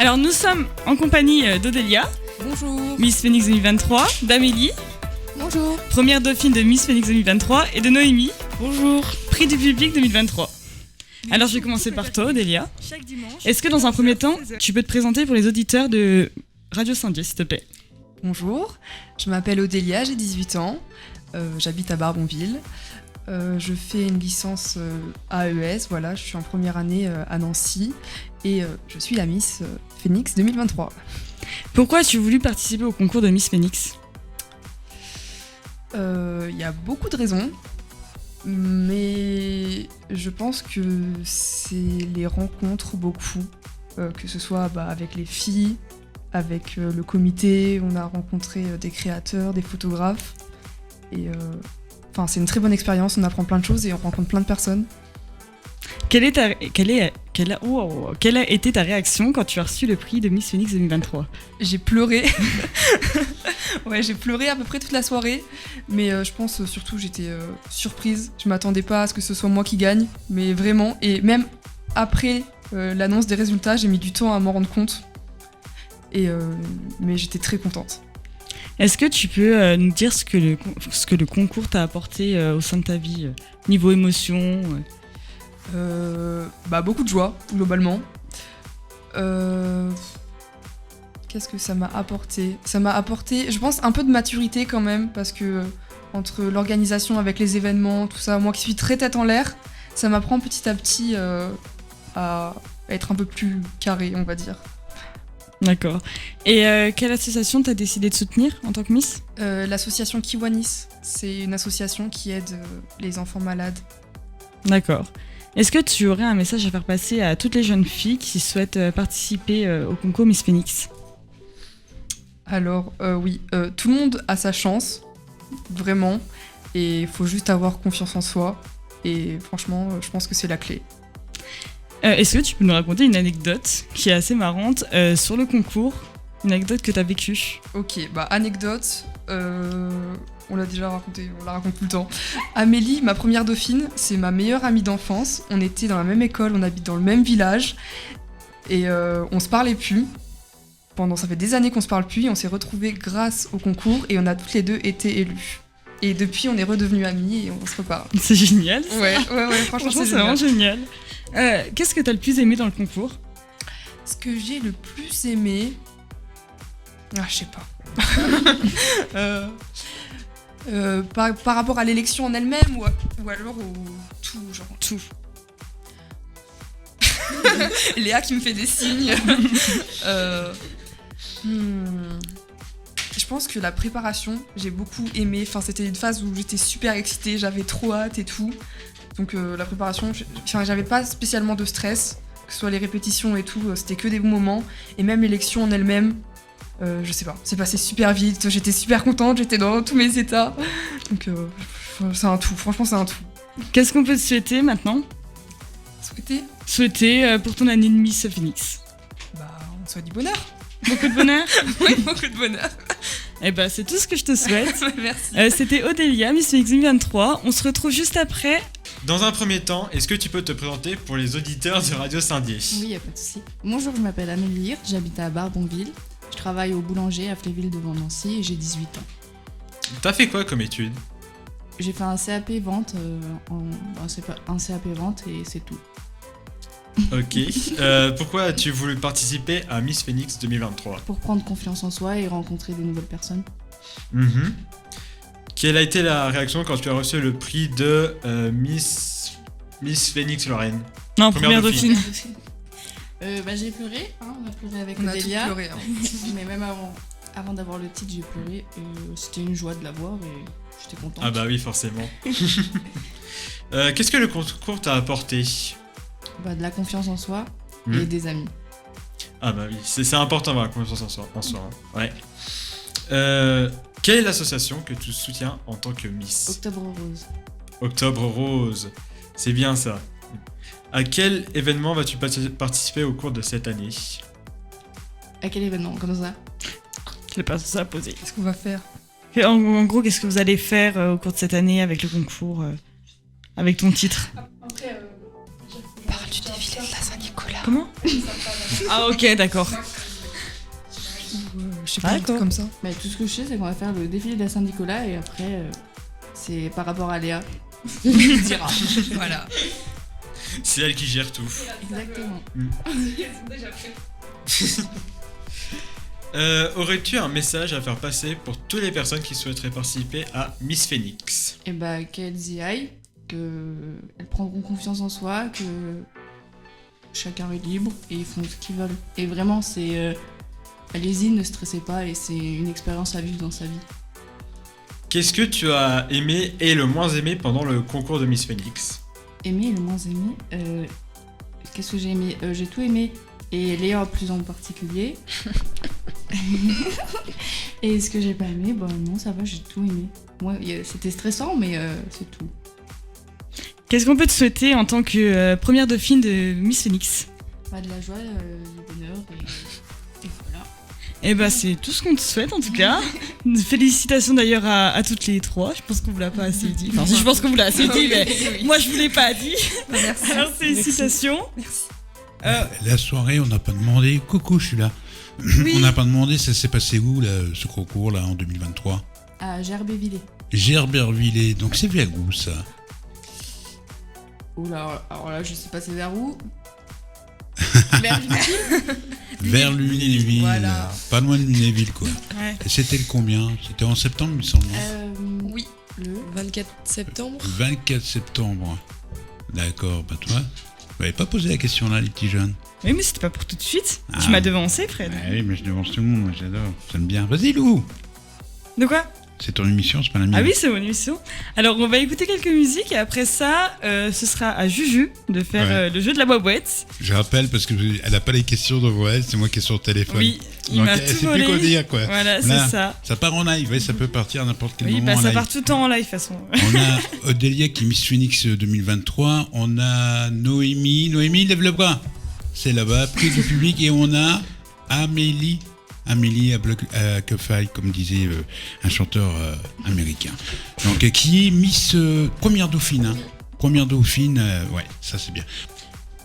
Alors nous sommes en compagnie d'Odélia. Bonjour. Miss Phoenix 2023, d'Amélie. Bonjour. Première dauphine de Miss Phoenix 2023 et de Noémie. Bonjour. Prix du public 2023. Alors je vais commencer par toi, Odélia. Est-ce que dans un premier temps, tu peux te présenter pour les auditeurs de Radio Saint-Dié, s'il te plaît? Bonjour, je m'appelle Odélia, j'ai 18 ans, j'habite à Barbonville. Je fais une licence AES, voilà, je suis en première année à Nancy et je suis la Miss Phoenix 2023. Pourquoi as-tu voulu participer au concours de Miss Phoenix? Il y a beaucoup de raisons, mais je pense que c'est les rencontres beaucoup, que ce soit avec les filles, avec le comité, on a rencontré des créateurs, des photographes, et c'est une très bonne expérience, on apprend plein de choses et on rencontre plein de personnes. Quelle a été ta réaction quand tu as reçu le prix de Miss Phoenix 2023? J'ai pleuré. Ouais, j'ai pleuré à peu près toute la soirée, mais je pense surtout j'étais surprise. Je m'attendais pas à ce que ce soit moi qui gagne, mais vraiment. Et même après l'annonce des résultats, j'ai mis du temps à m'en rendre compte. Mais j'étais très contente. Est-ce que tu peux nous dire ce que le concours t'a apporté au sein de ta vie, niveau émotion? Beaucoup de joie, globalement. Qu'est-ce que ça m'a apporté? Ça m'a apporté, je pense, un peu de maturité quand même, parce que entre l'organisation avec les événements, tout ça, moi qui suis très tête en l'air, ça m'apprend petit à petit à être un peu plus carré, on va dire. D'accord. Et quelle association t'as décidé de soutenir en tant que Miss? L'association Kiwanis, c'est une association qui aide les enfants malades. D'accord. Est-ce que tu aurais un message à faire passer à toutes les jeunes filles qui souhaitent participer au concours Miss Phoenix? Alors oui, tout le monde a sa chance, vraiment, et il faut juste avoir confiance en soi, et franchement, je pense que c'est la clé. Est-ce que tu peux nous raconter une anecdote qui est assez marrante sur le concours, une anecdote que tu as vécue? Ok, anecdote, on l'a déjà raconté, on la raconte tout le temps. Amélie, ma première dauphine, c'est ma meilleure amie d'enfance. On était dans la même école, on habite dans le même village, et on se parlait plus. Ça fait des années qu'on se parle plus, et on s'est retrouvés grâce au concours, et on a toutes les deux été élues. Et depuis, on est redevenus amies, et on se reparle. C'est génial. Ouais, franchement c'est vraiment génial. Qu'est-ce que t'as le plus aimé dans le concours? Ce que j'ai le plus aimé... je sais pas. Par rapport à l'élection en elle-même, ou alors tout, genre tout. Léa qui me fait des signes. Je pense que la préparation, j'ai beaucoup aimé. C'était une phase où j'étais super excitée, j'avais trop hâte et tout. Donc la préparation, j'avais pas spécialement de stress, que ce soit les répétitions et tout, c'était que des bons moments. Et même l'élection en elle-même, je sais pas, c'est passé super vite, j'étais super contente, j'étais dans tous mes états. Donc c'est un tout, franchement c'est un tout. Qu'est-ce qu'on peut te souhaiter maintenant? Souhaiter pour ton année de Miss Phoenix? On souhaite du bonheur. Beaucoup de bonheur. Oui, beaucoup de bonheur. C'est tout ce que je te souhaite. Merci. C'était Odélia, Miss Phoenix 2023. On se retrouve juste après. Dans un premier temps, est-ce que tu peux te présenter pour les auditeurs de Radio Saint-Dié? Oui, y a pas de souci. Bonjour, je m'appelle Amélie, j'habite à Barbonville. Je travaille au boulanger à Fléville devant Nancy et j'ai 18 ans. T'as fait quoi comme étude? J'ai fait un CAP vente, un CAP vente et c'est tout. Ok. Pourquoi as-tu voulu participer à Miss Phoenix 2023? Pour prendre confiance en soi et rencontrer des nouvelles personnes. Quelle a été la réaction quand tu as reçu le prix de Miss Phoenix Lorraine? Non, première dauphine. J'ai pleuré, on a pleuré avec On Odélia. a tous pleuré. Mais même avant d'avoir le titre, j'ai pleuré. C'était une joie de l'avoir et j'étais contente. Ah bah oui, forcément. Qu'est-ce que le concours t'a apporté? De la confiance en soi et des amis. Ah bah oui, c'est important d'avoir la confiance en soi. Ouais. Quelle est l'association que tu soutiens en tant que Miss? Octobre Rose. Octobre Rose, c'est bien ça. À quel événement vas-tu participer au cours de cette année? À quel événement? Comme ça? C'est pas ça à poser. Qu'est-ce qu'on va faire? En gros, qu'est-ce que vous allez faire au cours de cette année avec le concours, avec ton titre? Après, parler. du défilé de la Saint-Nicolas. Comment? Ah ok, d'accord. Je sais pas, un truc comme ça. Bah, tout ce que je sais, c'est qu'on va faire le défilé de la Saint-Nicolas et après, c'est par rapport à Léa. Il dira. Voilà. C'est elle qui gère tout. Exactement. Aurais-tu un message à faire passer pour toutes les personnes qui souhaiteraient participer à Miss Phoenix? Et bah, qu'elles y aillent, qu'elles prendront confiance en soi, que chacun est libre et ils font ce qu'ils veulent. Et vraiment, c'est. Allez-y, ne stressez pas et c'est une expérience à vivre dans sa vie. Qu'est-ce que tu as aimé et le moins aimé pendant le concours de Miss Phoenix? Aimé et le moins aimé. Qu'est-ce que j'ai aimé? J'ai tout aimé. Et Léa plus en particulier. Et ce que j'ai pas aimé, bah non, ça va, j'ai tout aimé. Moi, c'était stressant, mais c'est tout. Qu'est-ce qu'on peut te souhaiter en tant que première dauphine de Miss Phoenix? Pas de la joie, du bonheur et voilà. Eh bah c'est tout ce qu'on te souhaite en tout cas. Félicitations d'ailleurs à toutes les trois. Je pense qu'on vous l'a pas assez dit. Enfin, je pense qu'on vous l'a assez dit, mais moi je vous l'ai pas dit. Merci. Alors félicitations. Merci. La soirée, on n'a pas demandé. Coucou, je suis là. Oui. On n'a pas demandé, ça s'est passé où là, ce concours là en 2023? À Gerbévillers. Gerbervillers, donc c'est vers où ça? Oula, alors là, je sais pas c'est vers où. Vers Lunéville. Vers Lunéville, Voilà. pas loin de Lunéville quoi. Ouais. Et c'était le combien? C'était en septembre, il me semble. Oui. Le 24 septembre. 24 septembre. D'accord, bah toi, vous m'avez pas posé la question là, les petits jeunes. Oui, mais c'était pas pour tout de suite. Ah. Tu m'as devancé, Fred. Ah oui, mais je devance tout le monde, moi j'adore. J'aime bien. Vas-y, Lou. De quoi? C'est ton émission, c'est pas la mienne. Ah oui, c'est mon émission. Alors, on va écouter quelques musiques et après ça, ce sera à Juju de faire Ouais. le jeu de la boîte. Je rappelle parce que elle a pas les questions devant elle, c'est moi qui ai son téléphone. Oui, il Donc m'a elle tout sait plus quoi volé. dire quoi. Voilà, c'est Là, ça. Ça part en live, ouais, ça peut partir à n'importe quel Oui, moment bah en ça live. part tout le temps en live, de toute façon. On a Odélia qui est Miss Phoenix 2023. On a Noémie. Noémie, lève le bras. C'est là-bas, prix du public. Et on a Amélie. Amélie Akefai, comme disait un chanteur américain. Donc, qui est Miss première dauphine. Hein. Première dauphine, ouais, ça c'est bien.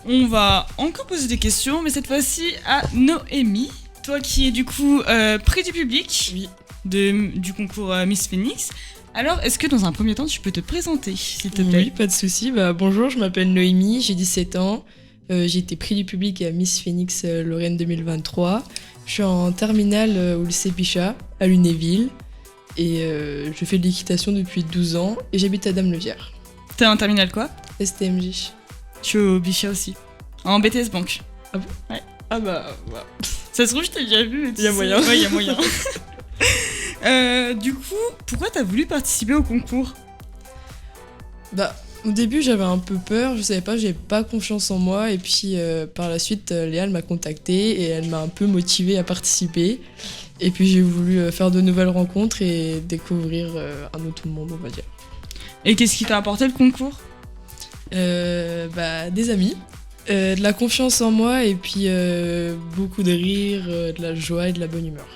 On va encore poser des questions, mais cette fois-ci à Noémie. Toi qui es du coup prix du public Oui. du concours Miss Phoenix. Alors, est-ce que dans un premier temps, tu peux te présenter, s'il te plaît? Oui, pas de souci. Bonjour, je m'appelle Noémie, j'ai 17 ans. J'ai été prix du public à Miss Phoenix Lorraine 2023. Je suis en terminale au lycée Pichat, à Lunéville. Et je fais de l'équitation depuis 12 ans et j'habite à Dame-le-Vière. T'es en terminale quoi? STMJ. Je suis au Bichat aussi. En BTS Banque. Ah bah. Ça se trouve, je t'ai déjà vu. mais tu Y a sais- moyen. Ouais, y a moyen. Du coup, pourquoi t'as voulu participer au concours? Au début, j'avais un peu peur, je savais pas, j'avais pas confiance en moi. Et puis par la suite, Léa elle m'a contactée et elle m'a un peu motivée à participer. Et puis j'ai voulu faire de nouvelles rencontres et découvrir un autre monde, on va dire. Et qu'est-ce qui t'a apporté le concours? Des amis, de la confiance en moi et puis beaucoup de rire, de la joie et de la bonne humeur.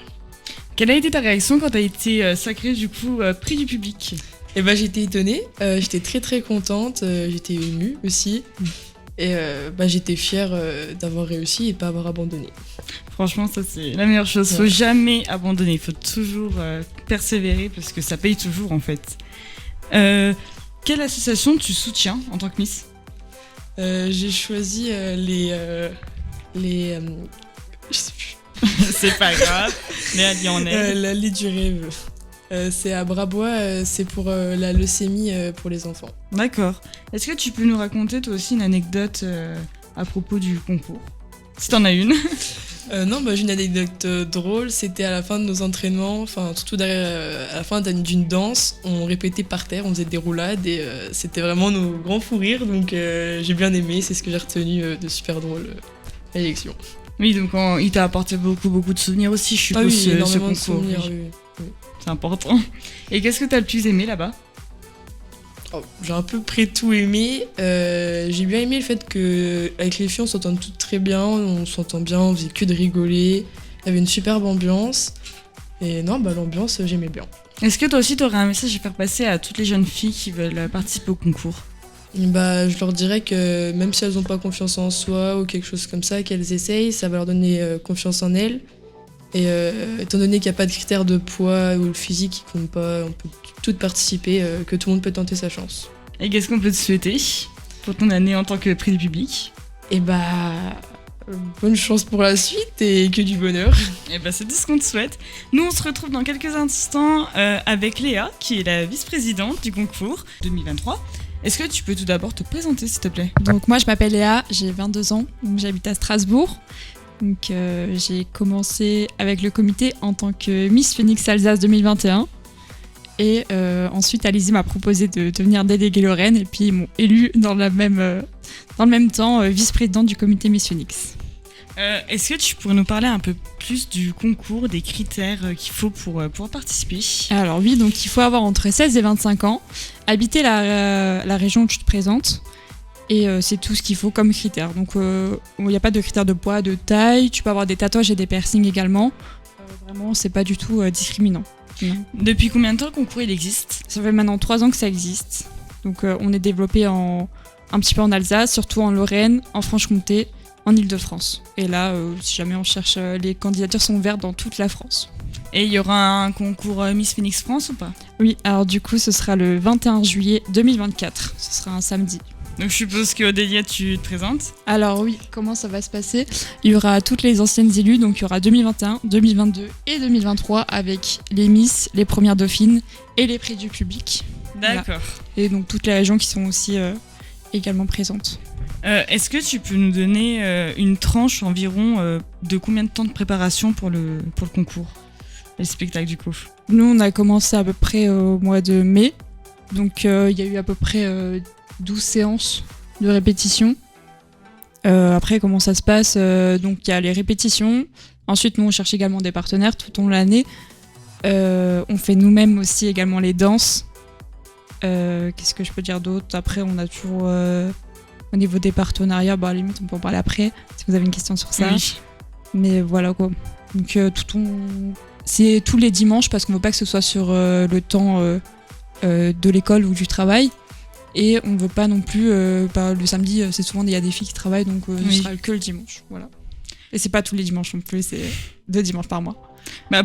Quelle a été ta réaction quand t'as été sacrée du coup prix du public? Et j'étais étonnée, j'étais très très contente, j'étais émue aussi. Et j'étais fière d'avoir réussi et de pas avoir abandonné. Franchement, ça c'est la meilleure chose. Faut Ouais. jamais abandonner. Faut toujours persévérer parce que ça paye toujours en fait. Quelle association tu soutiens en tant que Miss? J'ai choisi je sais plus. C'est pas grave. Léa dit en est. L'allée du rêve. C'est à Brabois, c'est pour la leucémie pour les enfants. D'accord. Est-ce que tu peux nous raconter toi aussi une anecdote à propos du concours? Si t'en as une. J'ai une anecdote drôle. C'était à la fin de nos entraînements, enfin surtout derrière, à la fin d'une danse, on répétait par terre, on faisait des roulades et c'était vraiment nos grands fous rires. Donc j'ai bien aimé, c'est ce que j'ai retenu de super drôle à l'élection. Oui, donc il t'a apporté beaucoup de souvenirs aussi, je suppose, ce énormément de concours. souvenirs, Oui, oui. c'est important. Et qu'est-ce que t'as le plus aimé là-bas? J'ai à peu près tout aimé. J'ai bien aimé le fait qu'avec les filles, on s'entend toutes très bien, on s'entend bien, on faisait que de rigoler. Il y avait une superbe ambiance. Et l'ambiance, j'aimais bien. Est-ce que toi aussi t'aurais un message à faire passer à toutes les jeunes filles qui veulent participer au concours? Bah, je leur dirais que même si elles n'ont pas confiance en soi ou quelque chose comme ça, qu'elles essayent, ça va leur donner confiance en elles. Et étant donné qu'il n'y a pas de critères de poids ou le physique qui comptent pas, on peut toutes participer, que tout le monde peut tenter sa chance. Et qu'est-ce qu'on peut te souhaiter pour ton année en tant que prix du public? Et bah, bonne chance pour la suite et que du bonheur. Et bah c'est tout ce qu'on te souhaite. Nous on se retrouve dans quelques instants avec Léa, qui est la vice-présidente du concours 2023. Est-ce que tu peux tout d'abord te présenter s'il te plaît? Donc moi je m'appelle Léa, j'ai 22 ans, donc j'habite à Strasbourg. Donc j'ai commencé avec le comité en tant que Miss Phoenix Alsace 2021. Et ensuite Alizée m'a proposé de devenir déléguée Lorraine et puis ils m'ont élue dans le même temps vice-présidente du comité Miss Phoenix. Est-ce que tu pourrais nous parler un peu plus du concours, des critères qu'il faut pour pouvoir participer? Alors oui, donc il faut avoir entre 16 et 25 ans, habiter la région où tu te présentes, et c'est tout ce qu'il faut comme critère. Donc il n'y a pas de critères de poids, de taille, tu peux avoir des tatouages et des piercings également. Vraiment, c'est pas du tout discriminant. Non. Depuis combien de temps le concours il existe? Ça fait maintenant 3 ans que ça existe. Donc on est développé un petit peu en Alsace, surtout en Lorraine, en Franche-Comté, en Ile-de-France. Et là, si jamais on cherche, les candidatures sont ouvertes dans toute la France. Et il y aura un concours Miss Phoenix France ou pas? Oui, alors du coup, ce sera le 21 juillet 2024. Ce sera un samedi. Donc je suppose que Odélia, tu te présentes? Alors oui, comment ça va se passer? Il y aura toutes les anciennes élues, donc il y aura 2021, 2022 et 2023 avec les Miss, les premières dauphines et les prix du public. D'accord. Voilà. Et donc toutes les régions qui sont aussi également présentes. Est-ce que tu peux nous donner une tranche environ de combien de temps de préparation pour le concours, les spectacles du coup? Nous, on a commencé à peu près au mois de mai. Donc, il y a eu à peu près 12 séances de répétition. Après, comment ça se passe? Donc, il y a les répétitions. Ensuite, nous, on cherche également des partenaires tout au long de l'année. On fait nous-mêmes aussi également les danses. Qu'est-ce que je peux dire d'autre? Après, on a toujours... au niveau des partenariats, à la limite, on peut en parler après, si vous avez une question sur ça. Oui. Mais voilà quoi. Donc c'est tous les dimanches parce qu'on veut pas que ce soit sur le temps de l'école ou du travail. Et on veut pas non plus, le samedi, c'est souvent il y a des filles qui travaillent, donc ce sera que le dimanche. Voilà. Et c'est pas tous les dimanches non plus, c'est 2 dimanches par mois.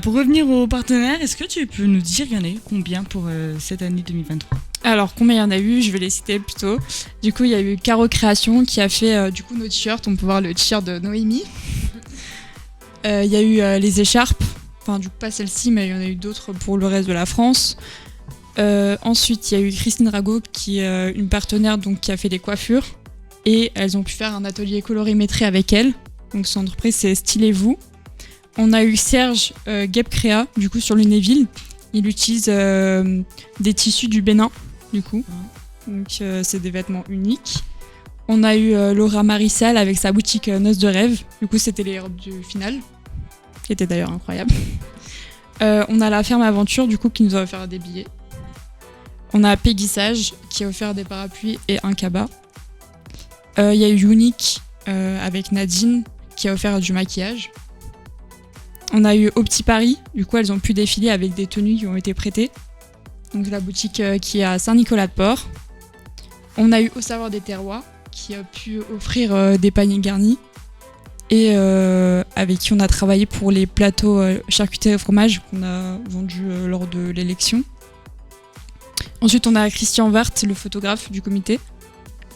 Pour revenir aux partenaires, est-ce que tu peux nous dire, il y en a eu combien pour cette année 2023? Alors, combien il y en a eu? Je vais les citer plutôt. Du coup, il y a eu Caro Création qui a fait nos t-shirts. On peut voir le t-shirt de Noémie. Il y a eu les écharpes. Enfin, du coup, pas celle-ci, mais il y en a eu d'autres pour le reste de la France. Ensuite, il y a eu Christine Rago qui est une partenaire donc, qui a fait des coiffures. Et elles ont pu faire un atelier colorimétré avec elle. Donc, son entreprise, c'est Stylez-vous. On a eu Serge Gueb Créa, du coup, sur Lunéville. Il utilise des tissus du Bénin, du coup. Donc, c'est des vêtements uniques. On a eu Laura Marissal avec sa boutique Noces de rêve. Du coup, c'était les robes du final, qui étaient d'ailleurs incroyables. On a la Ferme Aventure, du coup, qui nous a offert des billets. On a Peggy Sage, qui a offert des parapluies et un cabas. Il y a eu Unique avec Nadine, qui a offert du maquillage. On a eu Au Petit Paris, du coup elles ont pu défiler avec des tenues qui ont été prêtées. Donc la boutique qui est à Saint-Nicolas-de-Port. On a eu Au Savoir des Terroirs, qui a pu offrir des paniers garnis. Et avec qui on a travaillé pour les plateaux charcuterie et fromage qu'on a vendus lors de l'élection. Ensuite on a Christian Wart, le photographe du comité.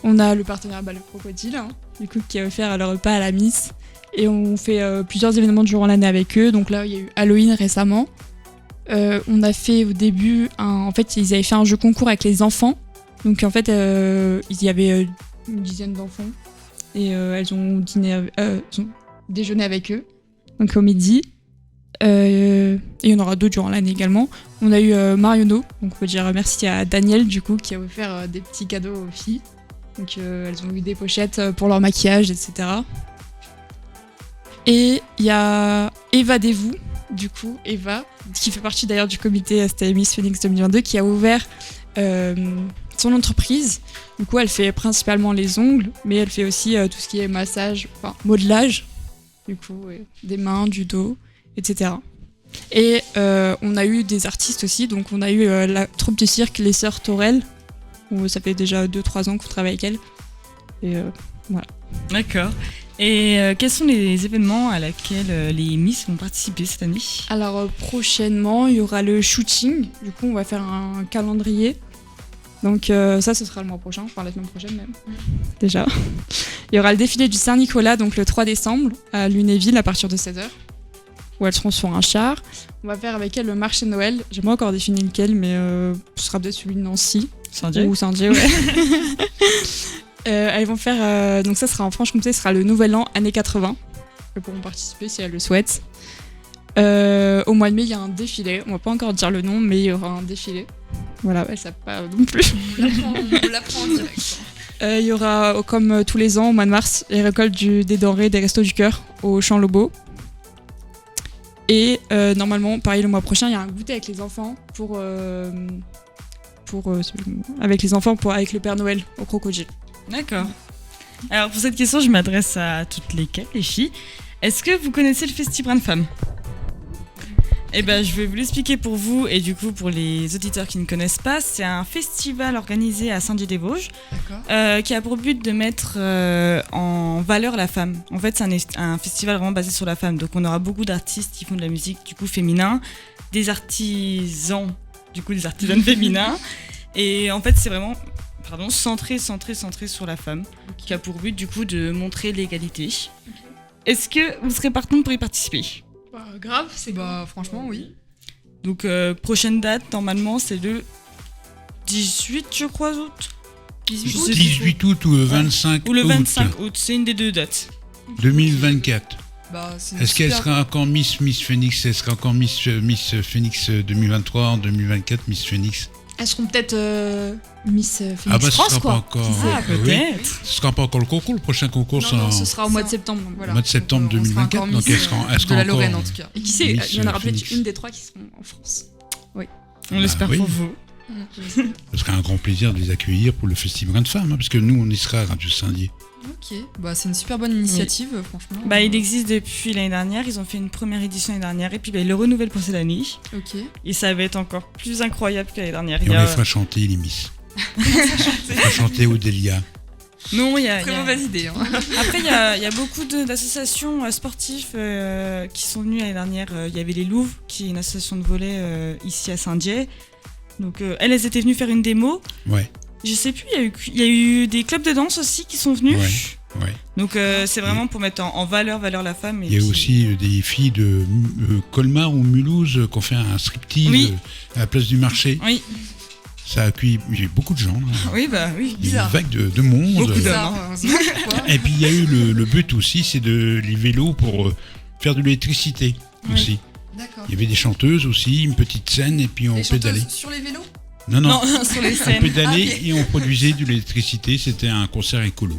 On a le partenaire le Crocodile, du coup qui a offert le repas à la Miss. Et on fait plusieurs événements durant l'année avec eux. Donc là, il y a eu Halloween récemment. On a fait au début, en fait, ils avaient fait un jeu concours avec les enfants. Donc en fait, il y avait une dizaine d'enfants. Et elles ont déjeuné avec eux, donc au midi. Et il y en aura d'autres durant l'année également. On a eu Mariono, donc on peut dire merci à Daniel, du coup, qui a offert des petits cadeaux aux filles. Donc elles ont eu des pochettes pour leur maquillage, etc. Et il y a Évadez-vous, du coup, Eva, qui fait partie d'ailleurs du comité Miss Phoenix 2022, qui a ouvert son entreprise. Du coup, elle fait principalement les ongles, mais elle fait aussi tout ce qui est massage, modelage, du coup, des mains, du dos, etc. Et on a eu des artistes aussi, donc on a eu la troupe du cirque Les Sœurs Torel, Ça fait déjà 2-3 ans qu'on travaille avec elle. Et D'accord. Et quels sont les événements à laquelle les Miss vont participer cette année? alors prochainement, il y aura le shooting. Du coup, on va faire un calendrier. Donc ça, ce sera le mois prochain, enfin la semaine prochaine même. Déjà. Il y aura le défilé du Saint-Nicolas, donc le 3 décembre, à Lunéville à partir de 16h. Où elles seront sur un char. On va faire avec elles le marché de Noël. J'ai pas encore défini lequel, mais ce sera peut-être celui de Nancy. Saint-Dié. Ou Saint-Dié, ouais. Elles vont faire. Donc ça sera en Franche-Comté, ce sera le nouvel an, années 80. Elles pourront participer si elles le souhaitent. Au mois de mai, il y a un défilé. On va pas encore dire le nom, mais il y aura un défilé. Voilà, elles savent pas non plus. On l'apprend en direct. Il y aura, comme tous les ans, au mois de mars, les récoltes des denrées des Restos du Cœur au Champ Lobau. Et normalement, pareil, le mois prochain, il y a un goûter avec les enfants avec le Père Noël au Crocodile. D'accord. Alors pour cette question, je m'adresse à toutes les quatre, les filles. Est-ce que vous connaissez le Festibrun de Femmes? Eh ben, je vais vous l'expliquer pour vous et du coup pour les auditeurs qui ne connaissent pas. C'est un festival organisé à Saint-Dié-des-Vosges qui a pour but de mettre en valeur la femme. En fait, c'est un festival vraiment basé sur la femme. Donc on aura beaucoup d'artistes qui font de la musique du coup féminin, des artisans, du coup des artisanes féminins. Et en fait, c'est vraiment centré sur la femme, qui a pour but du coup de montrer l'égalité. Est-ce que vous serez partante pour y participer? Grave, c'est Bah franchement oui. Donc prochaine date, normalement, c'est le 18, je crois, août. 18 août ou le 25 Ou le août 25 août, c'est une des deux dates. 2024. Bah, Est-ce qu'elle sera encore Miss Phoenix? Elle sera encore Miss Phoenix 2023, en 2024 Miss Phoenix? Elles seront peut-être Miss Phoenix Ah bah ce France, sera quoi. pas encore. Ah, oui. peut-être. Ce sera pas encore le concours. Le prochain concours Non, sera ce sera au mois de Ça. septembre. Donc voilà. au mois de septembre Donc, on sera 2024. encore Donc Miss, elle sera de la encore Lorraine en tout cas. Et qui sait, Miss il y en aura Phoenix. peut-être une des 3 qui seront en France. On l'espère oui. pour vous. Ce sera un grand plaisir de les accueillir pour le Festival de Femmes, parce que nous on y sera à Radio Saint-Dié. Ok, bah c'est une super bonne initiative franchement. Bah, il existe depuis l'année dernière. Ils ont fait une première édition l'année dernière et puis bah, ils le renouvellent pour cette année. Ok. Et ça va être encore plus incroyable que l'année dernière. Et on les fera chanter les Miss. On fera chanter Odélia. Non, il y a. Très mauvaise idée. Hein. Après, il y a beaucoup d'associations sportives qui sont venues l'année dernière. Il y avait les Louves, qui est une association de volley ici à Saint-Dié. Donc, elles étaient venues faire une démo. Ouais, Je sais plus, il y a eu des clubs de danse aussi qui sont venus. ouais. Donc, c'est vraiment pour mettre en valeur la femme. Et Il y a puis- aussi des filles de Colmar ou Mulhouse qui ont fait un striptease Oui. à la place du marché. Oui, Ça a accueilli beaucoup de gens. Là. oui, bah oui. Il y a Bizarre. une vague de monde. Beaucoup d'hommes. Bizarre, on se demande pourquoi. Et puis il y a eu le but aussi, c'est les vélos pour faire de l'électricité Oui. aussi. D'accord. Il y avait des chanteuses aussi, une petite scène et puis on Les pédalait. chanteuses sur les vélos? Non, Non, sur les on scènes. pédalait Ah, ok. et on produisait de l'électricité. C'était un concert écolo.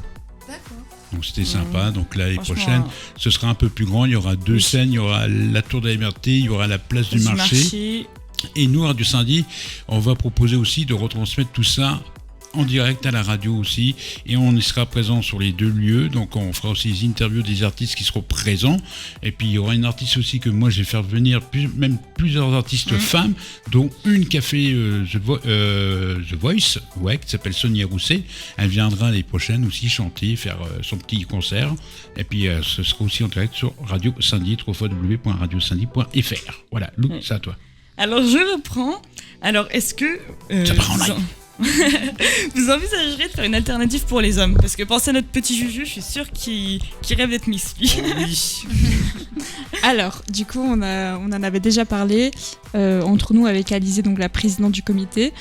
D'accord. Donc c'était sympa. Donc l'année Franchement, prochaine, ce sera un peu plus grand. Il y aura 2 Oui. scènes. Il y aura la Tour de la Liberté, il y aura la place du marché. Et nous, Radio Saint-Dié, on va proposer aussi de retransmettre tout ça en direct à la radio aussi. Et on y sera présent sur les 2 lieux. Donc on fera aussi des interviews des artistes qui seront présents. Et puis il y aura une artiste aussi que moi je vais faire venir, même plusieurs artistes femmes, dont une qui a fait The Voice, ouais, qui s'appelle Sonia Rousset. Elle viendra l'année prochaine aussi chanter, faire son petit concert. Et puis ce sera aussi en direct sur Radio Saint-Dié, www.radiosaint-dié.fr. Voilà, Lou, Oui. c'est à toi. Alors, je reprends. Alors, est-ce que Ça part en live. vous envisagerez de faire une alternative pour les hommes? Parce que pensez à notre petit Juju, je suis sûre qu'il rêve d'être Miss. lui. Oui. Alors, du coup, on en avait déjà parlé entre nous avec Alizée, donc la présidente du comité.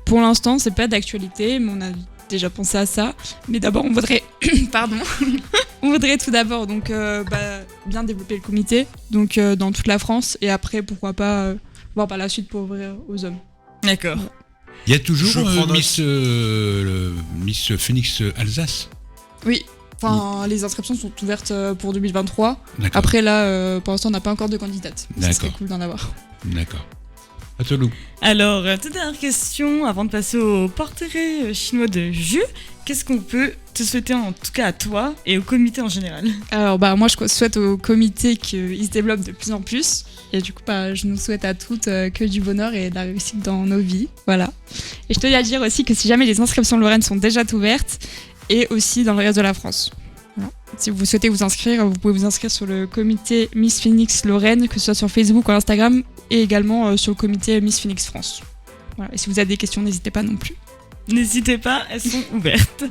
Pour l'instant, c'est pas d'actualité, mais on a déjà pensé à ça. Mais d'abord, on voudrait, pardon, on voudrait tout d'abord donc bien développer le comité, donc dans toute la France, et après, pourquoi pas voir par la suite pour ouvrir aux hommes. D'accord. Il y a toujours Je prends note. Miss Phoenix Alsace. Oui. Enfin, les inscriptions sont ouvertes pour 2023. D'accord. Après, là, pour l'instant, on n'a pas encore de candidate. Ça serait D'accord. cool d'en avoir. D'accord. À toi, Lou. Alors, toute dernière question avant de passer au portrait chinois de Ju. Qu'est-ce qu'on peut te souhaiter en tout cas à toi et au comité en général? Alors moi je souhaite au comité qu'il se développe de plus en plus. Et du coup je nous souhaite à toutes que du bonheur et de la réussite dans nos vies. Voilà. Et je tenais à dire aussi que si jamais les inscriptions Lorraine sont déjà ouvertes et aussi dans le reste de la France. Voilà. Si vous souhaitez vous inscrire, vous pouvez vous inscrire sur le comité Miss Phoenix Lorraine, que ce soit sur Facebook ou Instagram, et également sur le comité Miss Phoenix France. Voilà. Et si vous avez des questions, n'hésitez pas non plus. N'hésitez pas, elles sont ouvertes.